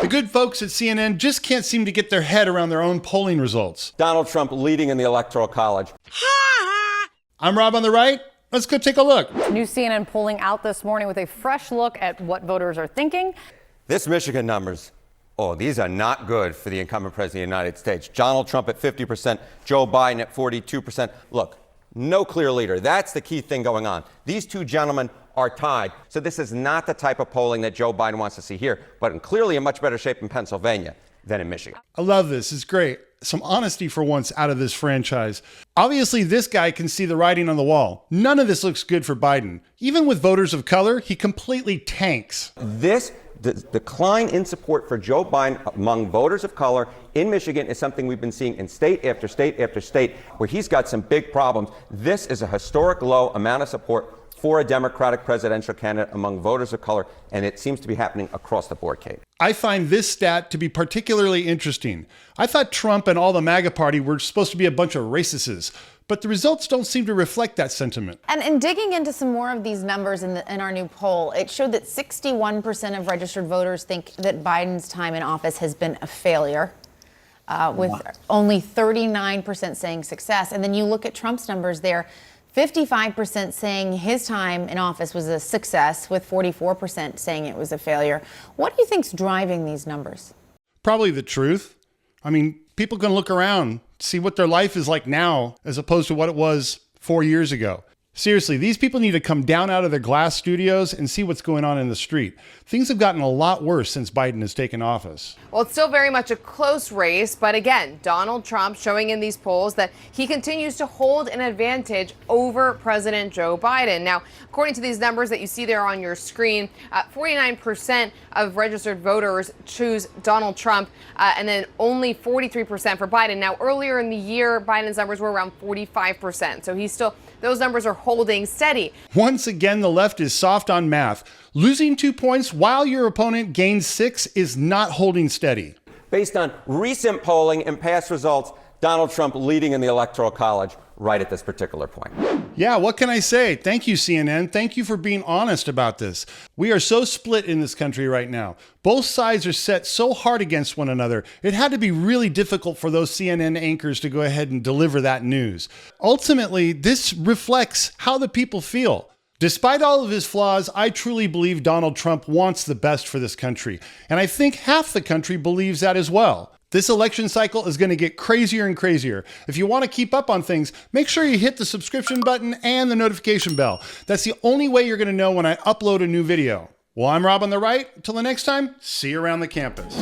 The good folks at CNN just can't seem to get their head around their own polling results. Donald Trump leading in the Electoral College. I'm Rob on the right. Let's go take a look. New CNN polling out this morning with a fresh look at what voters are thinking. This Michigan numbers, these are not good for the incumbent president of the United States. Donald Trump at 50%, Joe Biden at 42%. Look, no clear leader. That's the key thing going on. These two gentlemen are tied. So this is not the type of polling that Joe Biden wants to see here, but clearly in much better shape in Pennsylvania than in Michigan. I love this. It's great. Some honesty for once out of this franchise. Obviously, this guy can see the writing on the wall. None of this looks good for Biden. Even with voters of color, he completely tanks. This decline in support for Joe Biden among voters of color in Michigan is something we've been seeing in state after state after state where he's got some big problems. This is a historic low amount of support for a Democratic presidential candidate among voters of color, and it seems to be happening across the board, Kate. I find this stat to be particularly interesting. I thought Trump and all the MAGA party were supposed to be a bunch of racists, but the results don't seem to reflect that sentiment. And in digging into some more of these numbers in our new poll, it showed that 61% of registered voters think that Biden's time in office has been a failure, with only 39% saying success. And then you look at Trump's numbers there, 55% saying his time in office was a success, with 44% saying it was a failure. What do you think's driving these numbers? Probably the truth. I mean, people can look around, see what their life is like now as opposed to what it was 4 years ago. Seriously, these people need to come down out of their glass studios and see what's going on in the street. Things have gotten a lot worse since Biden has taken office. Well, it's still very much a close race, but again, Donald Trump showing in these polls that he continues to hold an advantage over President Joe Biden. Now, according to these numbers that you see there on your screen, 49% of registered voters choose Donald Trump, and then only 43% for Biden. Now, earlier in the year, Biden's numbers were around 45%, so those numbers are holding steady. Once again, the left is soft on math. Losing 2 points while your opponent gains 6 is not holding steady. Based on recent polling and past results, Donald Trump leading in the Electoral College right at this particular point. Yeah, what can I say? Thank you, CNN. Thank you for being honest about this. We are so split in this country right now. Both sides are set so hard against one another. It had to be really difficult for those CNN anchors to go ahead and deliver that news. Ultimately, this reflects how the people feel. Despite all of his flaws, I truly believe Donald Trump wants the best for this country. And I think half the country believes that as well. This election cycle is going to get crazier and crazier. If you want to keep up on things, make sure you hit the subscription button and the notification bell. That's the only way you're going to know when I upload a new video. Well, I'm Rob on the right. Until the next time, see you around the campus.